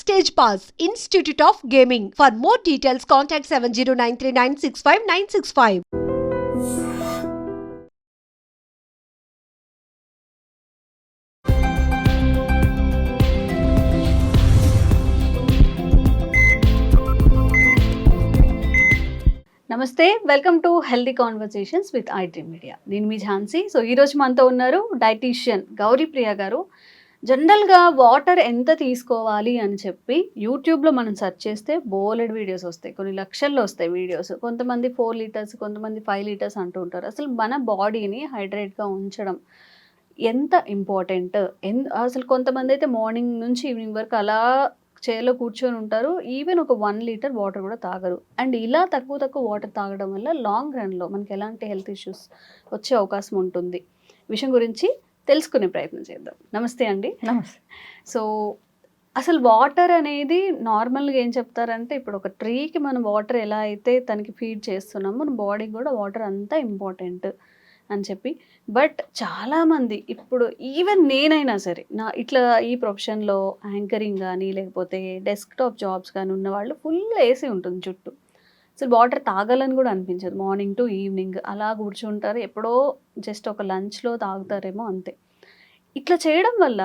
Stage Pass, Institute of Gaming. For more details, contact 7093965965965. నమస్తే, welcome to healthy conversations with iDream media. నేను మీ Jhansi. So ఈరోజు మనతో ఉన్నారు dietitian Gouri Priya గారు. జనరల్గా వాటర్ ఎంత తీసుకోవాలి అని చెప్పి యూట్యూబ్లో మనం సెర్చ్ చేస్తే బోలెడ్ వీడియోస్ వస్తాయి, కొన్ని లక్షల్లో వస్తాయి వీడియోస్. కొంతమంది 4 లీటర్స్, కొంతమంది 5 లీటర్స్ అంటూ ఉంటారు. అసలు మన బాడీని హైడ్రేట్గా ఉంచడం ఎంత ఇంపార్టెంట్, అసలు కొంతమంది అయితే మార్నింగ్ నుంచి ఈవినింగ్ వరకు అలా చైర్లో కూర్చొని ఉంటారు, ఈవెన్ ఒక 1 లీటర్ వాటర్ కూడా తాగరు. అండ్ ఇలా తక్కువ వాటర్ తాగడం వల్ల లాంగ్ రన్లో మనకి ఎలాంటి హెల్త్ ఇష్యూస్ వచ్చే అవకాశం ఉంటుంది. విషయం గురించి తెలుసుకునే ప్రయత్నం చేద్దాం. నమస్తే అండి. నమస్తే. సో అసలు వాటర్ అనేది నార్మల్గా ఏం చెప్తారంటే, ఇప్పుడు ఒక ట్రీకి మనం వాటర్ ఎలా అయితే తనకి ఫీడ్ చేస్తున్నామో మన బాడీకి కూడా వాటర్ అంతా ఇంపార్టెంట్ అని చెప్పి. బట్ చాలామంది ఇప్పుడు ఈవెన్ నేనైనా సరే ఇట్లా ఈ ప్రొఫెషన్లో యాంకరింగ్ కానీ లేకపోతే డెస్క్టాప్ జాబ్స్ కానీ ఉన్న వాళ్ళు ఫుల్ ఏసీ ఉంటుంది చుట్టూ. అసలు వాటర్ తాగాలని కూడా అనిపించదు. మార్నింగ్ టు ఈవినింగ్ అలా కూర్చుంటారు, ఎప్పుడో జస్ట్ ఒక లంచ్లో తాగుతారేమో అంతే. ఇట్లా చేయడం వల్ల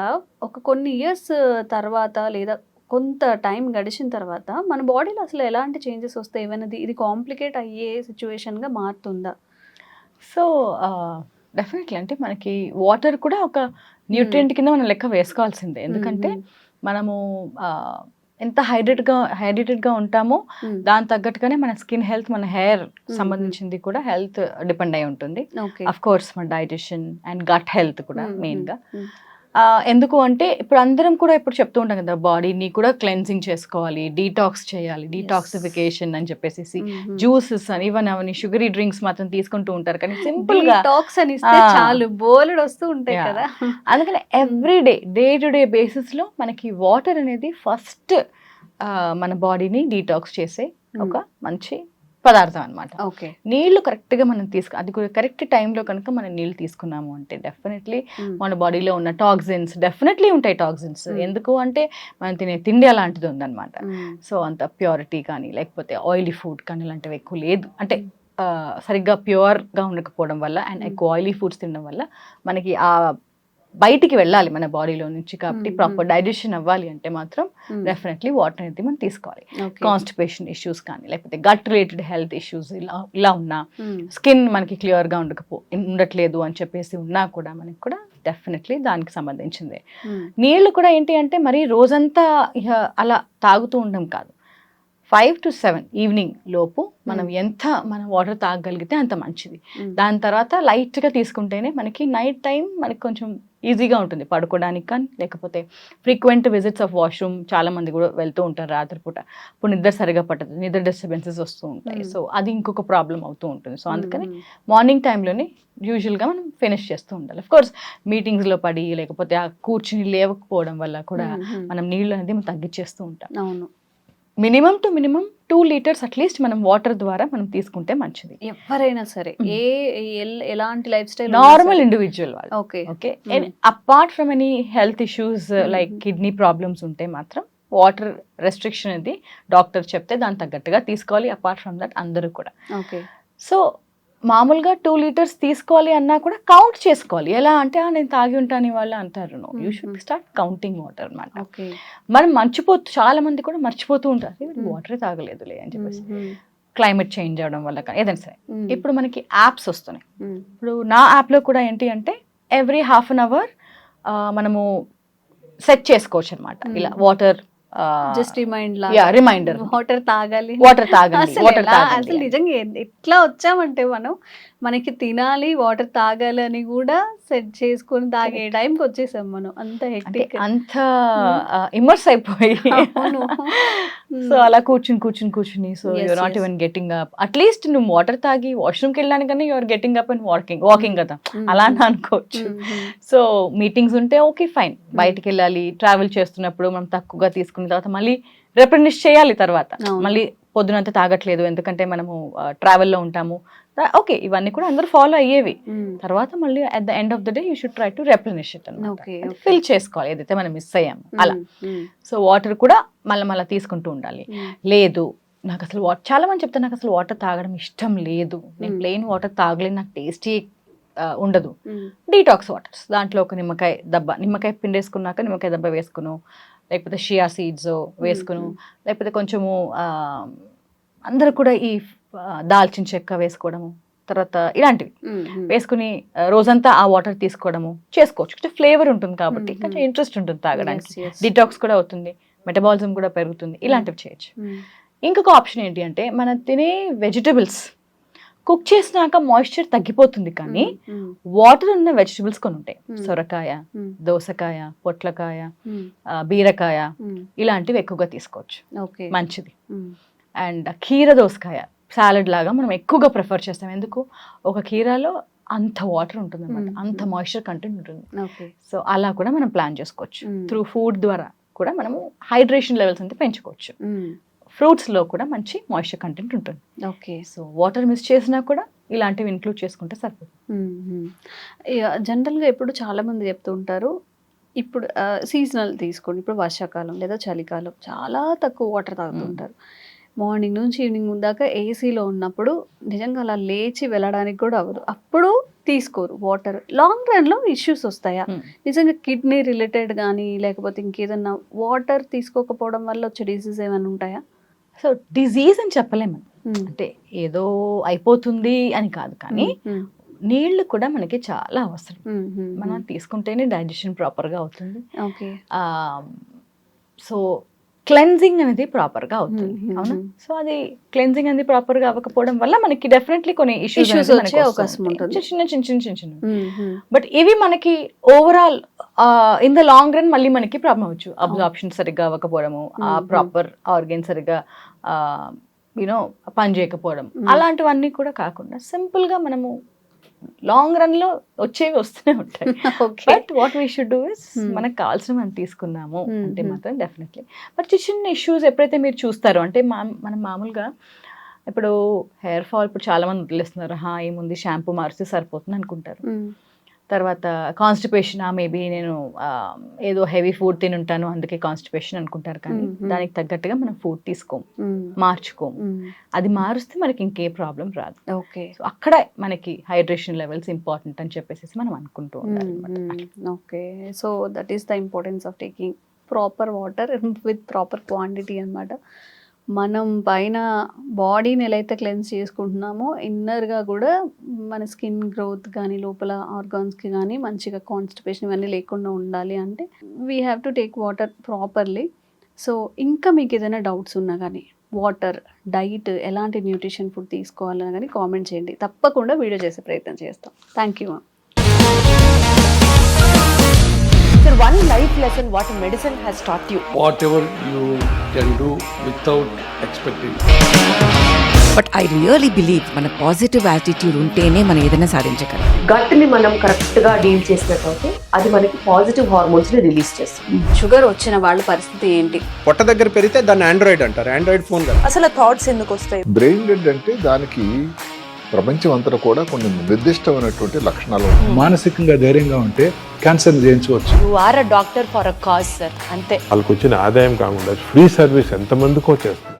ఒక కొన్ని ఇయర్స్ తర్వాత లేదా కొంత టైం గడిచిన తర్వాత మన బాడీలో అసలు ఎలాంటి చేంజెస్ వస్తాయి, ఏమైనా ఇది కాంప్లికేట్ అయ్యే సిచ్యువేషన్గా మారుతుందా? సో డెఫినెట్లీ అంటే మనకి వాటర్ కూడా ఒక న్యూట్రియంట్ కింద మనం లెక్క వేసుకోవాల్సిందే. ఎందుకంటే మనము ఎంత హైడ్రేటెడ్గా ఉంటామో దాని తగ్గట్టుగానే మన స్కిన్ హెల్త్, మన హెయిర్ సంబంధించింది కూడా హెల్త్ డిపెండ్ అయి ఉంటుంది. అఫ్ కోర్స్ మన డైజెషన్ అండ్ గట్ హెల్త్ కూడా మెయిన్గా. ఎందుకు అంటే ఇప్పుడు అందరం కూడా ఇప్పుడు చెప్తూ ఉంటాం కదా, బాడీని కూడా క్లెన్సింగ్ చేసుకోవాలి, డీటాక్స్ చేయాలి, డీటాక్సిఫికేషన్ అని చెప్పేసి జ్యూసెస్ అని ఈవెన్ అవన్నీ షుగరీ డ్రింక్స్ మాత్రం తీసుకుంటూ ఉంటారు. కానీ సింపుల్ గా టాక్స్ అని చాలు బోలెడ్ వస్తూ ఉంటాయి కదా. అందుకని every day to day basis లో మనకి వాటర్ అనేది ఫస్ట్ మన బాడీని డీటాక్స్ చేసే ఒక మంచి పదార్థం అనమాట. ఓకే, నీళ్లు కరెక్ట్గా మనం అది కూడా కరెక్ట్ టైంలో కనుక మనం నీళ్ళు తీసుకున్నాము అంటే డెఫినెట్లీ మన బాడీలో ఉన్న టాక్సిన్స్ డెఫినెట్లీ ఉంటాయి. టాక్సిన్స్ ఎందుకు అంటే మనం తినే తిండి అలాంటిది ఉందన్నమాట. సో అంత ప్యూరిటీ కానీ లేకపోతే ఆయిలీ ఫుడ్ కానీ అలాంటివి ఎక్కువ లేదు. అంటే సరిగ్గా ప్యూర్గా ఉండకపోవడం వల్ల అండ్ ఎక్కువ ఆయిలీ ఫుడ్స్ తినడం వల్ల మనకి ఆ బయటికి వెళ్ళాలి మన బాడీలో నుంచి. కాబట్టి ప్రాపర్ డైజెషన్ అవ్వాలి అంటే మాత్రం డెఫినెట్లీ వాటర్ అనేది మనం తీసుకోవాలి. కాన్స్టిపేషన్ ఇష్యూస్ కానీ లేకపోతే గట్ రిలేటెడ్ హెల్త్ ఇష్యూస్ ఇలా ఉన్నా, స్కిన్ మనకి క్లియర్గా ఉండట్లేదు అని చెప్పేసి ఉన్నా కూడా మనకి కూడా డెఫినెట్లీ దానికి సంబంధించిందే. నీళ్లు కూడా ఏంటి అంటే మరి రోజంతా అలా తాగుతూ ఉండడం కాదు, 5 to 7 ఈవినింగ్ లోపు మనం మనం వాటర్ తాగగలిగితే అంత మంచిది. దాని తర్వాత లైట్గా తీసుకుంటేనే మనకి నైట్ టైం మనకి కొంచెం ఈజీగా ఉంటుంది పడుకోవడానికి. కానీ లేకపోతే ఫ్రీక్వెంట్ విజిట్స్ ఆఫ్ వాష్రూమ్ చాలా మంది కూడా వెళ్తూ ఉంటారు రాత్రిపూట, ఇప్పుడు నిద్ర సరిగా పట్టదు, నిద్ర డిస్టర్బెన్సెస్ వస్తూ ఉంటాయి. సో అది ఇంకొక ప్రాబ్లం అవుతూ ఉంటుంది. సో అందుకని మార్నింగ్ టైంలోనే యూజువల్గా మనం ఫినిష్ చేస్తూ ఉండాలి. అఫ్ కోర్స్ మీటింగ్స్లో పడి లేకపోతే ఆ కూర్చుని లేవకపోవడం వల్ల కూడా మనం నీళ్ళు అనేది మనం తగ్గించేస్తూ ఉంటాం. అవును, మినిమం 2 లీటర్స్ అట్లీస్ట్ మనం వాటర్ ద్వారా మనం తీసుకుంటే మంచిది. ఎవరైనా సరే ఎలాంటి లైఫ్ స్టైల్, నార్మల్ ఇండివిజువల్ వాళ్ళు. Okay, apart from any health issues like kidney problems ఉంటే మాత్రం వాటర్ రెస్ట్రిక్షన్ అనేది డాక్టర్ చెప్తే దాని తగ్గట్టుగా తీసుకోవాలి. అపార్ట్ ఫ్రమ్ దట్ అందరూ కూడా ఓకే. సో మామూలుగా 2 లీటర్స్ తీసుకోవాలి అన్నా కూడా కౌంట్ చేసుకోవాలి. ఎలా అంటే నేను తాగి ఉంటాను వాళ్ళు అంటారు. No, you should start counting water అనమాట. మనం చాలా మంది కూడా మర్చిపోతూ ఉంటారు, వాటరే తాగలేదులే అని చెప్పేసి. క్లైమేట్ చేంజ్ అవడం వల్ల కానీ ఏదైనా సరే ఇప్పుడు మనకి యాప్స్ వస్తున్నాయి. ఇప్పుడు నా యాప్లో కూడా ఏంటి అంటే ఎవ్రీ హాఫ్ అన్ అవర్ మనము సెట్ చేసుకోవచ్చు అనమాట. ఇలా వాటర్ జస్ట్ రిమైండర్ వాటర్ తాగాలి. అసలు నిజంగా ఎట్లా వచ్చామంటే మనకి తినాలి, వాటర్ తాగాలి అని కూడా సెట్ చేసుకొని తాగే టైంకి వచ్చేసాం మనం. అంత హెక్టిక్, అంత ఇమర్స్ అయిపోయి సో అలా కూర్చుని so you're not even getting up. At least నువ్వు వాటర్ తాగి వాష్రూమ్కి వెళ్ళడానికన్నా you're getting up and walking కదా, అలా అనుకోవచ్చు. సో మీటింగ్స్ ఉంటే ఓకే ఫైన్, బయటికి వెళ్ళాలి, ట్రావెల్ చేస్తున్నప్పుడు మనం తక్కువగా తీసుకున్న తర్వాత మళ్ళీ రిప్లెనిష్ చేయాలి. తర్వాత మళ్ళీ పొద్దునంతా తాగట్లేదు ఎందుకంటే మనము ట్రావెల్లో ఉంటాము, ఓకే, ఇవన్నీ కూడా అందరూ ఫాలో అయ్యేవి. తర్వాత మళ్ళీ at the end of the day you should try to replenish it అన్నమాట. ఫిల్ చేసుకోవాలి ఏదైతే మనం మిస్ అయ్యాము అలా. సో వాటర్ కూడా మళ్ళీ తీసుకుంటూ ఉండాలి. లేదు నాకు అసలు చాలా మంది చెప్తారు నాకు అసలు వాటర్ తాగడం ఇష్టం లేదు, నేను ప్లెయిన్ వాటర్ తాగలేను, నాకు టేస్టీ ఉండదు. డీటాక్స్ వాటర్స్, దాంట్లో ఒక నిమ్మకాయ పిండేసుకున్నాక నిమ్మకాయ దెబ్బ వేసుకును, లేకపోతే షియా సీడ్స్ వేసుకును, లేకపోతే కొంచెము అందరూ కూడా ఈ దాల్చిన చెక్క వేసుకోవడము, తర్వాత ఇలాంటివి వేసుకుని రోజంతా ఆ వాటర్ తీసుకోవడము చేసుకోవచ్చు. ఫ్లేవర్ ఉంటుంది కాబట్టి కొంచెం ఇంట్రెస్ట్ ఉంటుంది తాగడానికి, డిటాక్స్ కూడా అవుతుంది, మెటబాలిజం కూడా పెరుగుతుంది, ఇలాంటివి చేయొచ్చు. ఇంకొక ఆప్షన్ ఏంటి అంటే మనం తినే వెజిటబుల్స్ కుక్ చేసినాక మాయిశ్చర్ తగ్గిపోతుంది, కానీ వాటర్ ఉన్న వెజిటబుల్స్ కొన్ని ఉంటాయి. సొరకాయ, దోసకాయ, పొట్లకాయ, బీరకాయ ఇలాంటివి ఎక్కువగా తీసుకోవచ్చు, మంచిది. అండ్ కీర దోసకాయ సాలడ్ లాగా మనం ఎక్కువగా ప్రిఫర్ చేస్తాం. ఎందుకు, ఒక కీరాలో అంత వాటర్ ఉంటుంది అన్నమాట, అంత మాయిశ్చర్ కంటెంట్ ఉంటుంది. సో అలా కూడా మనం ప్లాన్ చేసుకోవచ్చు. త్రూ ఫుడ్ ద్వారా కూడా మనము హైడ్రేషన్ లెవెల్స్ అంతా పెంచుకోవచ్చు. ఫ్రూట్స్లో కూడా మంచి మాయిశ్చర్ కంటెంట్ ఉంటుంది. ఓకే, సో వాటర్ మిస్ చేసినా కూడా ఇలాంటివి ఇంక్లూడ్ చేసుకుంటే సరిపోతుంది. జనరల్గా ఇప్పుడు చాలామంది చెప్తూ ఉంటారు, ఇప్పుడు సీజనల్ తీసుకోండి, ఇప్పుడు వర్షాకాలం లేదా చలికాలం చాలా తక్కువ వాటర్ తాగుతుంటారు. మార్నింగ్ నుంచి ఈవినింగ్ దాకా ఏసీలో ఉన్నప్పుడు నిజంగా అలా లేచి వెళ్ళడానికి కూడా అవ్వదు, అప్పుడు తీసుకోరు వాటర్. లాంగ్ రన్లో ఇష్యూస్ వస్తాయా నిజంగా, కిడ్నీ రిలేటెడ్ కానీ లేకపోతే ఇంకేదన్నా వాటర్ తీసుకోకపోవడం వల్ల వచ్చే డిసీజ్ ఏమైనా ఉంటాయా? సో డిజీజ్ అని చెప్పలేము, అంటే ఏదో అయిపోతుంది అని కాదు, కానీ నీళ్లు కూడా మనకి చాలా అవసరం. మనం తీసుకుంటేనే డైజెషన్ ప్రాపర్గా అవుతుంది. సో క్లెన్జింగ్ అనేది ప్రాపర్గా అవుతుంది, అవునా? సో అది క్లెన్జింగ్ అనేది ప్రాపర్గా అవ్వకపోవడం వల్ల మనకి డెఫినెట్లీ కొన్ని ఇష్యూస్ వచ్చే అవకాశం ఉంటుంది, చిన్న. బట్ ఇవి మనకి overall in the long run మళ్ళీ మనకి ప్రాబ్లం అవ్వచ్చు. అబ్జార్ప్షన్ సరిగ్గా అవ్వకపోవడము, ఆ ప్రాపర్ ఆర్గన్ సరిగ్గా యూనో పని చేయకపోవడం, అలాంటివన్నీ కూడా కాకుండా సింపుల్ గా మనము లాంగ్ రన్ లో వచ్చేవి వస్తూనే ఉంటాయి. But what we should do is మనకు కావాల్సిన మనం తీసుకున్నాము అంటే మాత్రం డెఫినెట్లీ. బట్ చిన్న ఇష్యూస్ ఎప్పుడైతే మీరు చూస్తారో, అంటే మనం మామూలుగా ఇప్పుడు హెయిర్ ఫాల్ ఇప్పుడు చాలా మంది వదిలేస్తున్నారు, ఏముంది షాంపూ మారిస్తే సరిపోతుంది అనుకుంటారు. తర్వాత కాన్స్టిపేషన్, మేబీ నేను ఏదో హెవీ ఫుడ్ తిని ఉంటాను అందుకే కాన్స్టిపేషన్ అనుకుంటారు, కానీ దానికి తగ్గట్టుగా మనం ఫుడ్ తీసుకోము, మార్చుకోము. అది మారుస్తే మనకి ఇంకే ప్రాబ్లం రాదు. ఓకే, సో అక్కడ మనకి హైడ్రేషన్ లెవెల్స్ ఇంపార్టెంట్ అని చెప్పేసి మనం అనుకుంటూ ఉండాలి. Okay, so that is the importance of taking proper water with proper quantity అన్నమాట. మనం పైన బాడీని ఎలా అయితే క్లెన్స్ చేసుకుంటున్నామో ఇన్నర్గా కూడా మన స్కిన్ గ్రోత్ కానీ లోపల ఆర్గాన్స్కి కానీ మంచిగా కాన్స్టిపేషన్ ఇవన్నీ లేకుండా ఉండాలి అంటే we have to take water properly. So ఇంకా మీకు ఏదైనా డౌట్స్ ఉన్నా కానీ వాటర్, డైట్, ఎలాంటి న్యూట్రిషన్ ఫుడ్ తీసుకోవాలన్నా కానీ కామెంట్ చేయండి, తప్పకుండా వీడియో చేసే ప్రయత్నం చేస్తాం. Thank you. Sir, one life lesson what medicine has taught you. Whatever you can do without expecting. But I really believe మన పాజిటివ్ యాటిట్యూడ్ ఉంటేనే మనం ఏదైనా సాధించగలం. గట్ని మనం కరెక్ట్గా డీల్ చేసినట్లయితే అది మనకి పాజిటివ్ హార్మోన్స్ని రిలీజ్ చేస్తుంది. షుగర్ వచ్చిన వాళ్ళ పరిస్థితి ఏంటి? పొట్ట దగ్గర పెరిగితే దాన్ని ఆండ్రాయిడ్ అంటారు, ఆండ్రాయిడ్ ఫోన్ కదా. అసలు థాట్స్ ఎందుకు వస్తాయి? బ్రెయిన్ డెడ్ అంటే దానికి ప్రపంచం అంతా కూడా కొన్ని నిర్దిష్టమైనటువంటి లక్షణాలు. మానసికంగా ధైర్యంగా ఉంటే క్యాన్సర్ జయించవచ్చు. You are a doctor for a cause sir, అంతే. వాళ్ళకి వచ్చిన ఆదాయం కాకుండా ఫ్రీ సర్వీస్ ఎంతమందికో చేస్తారు.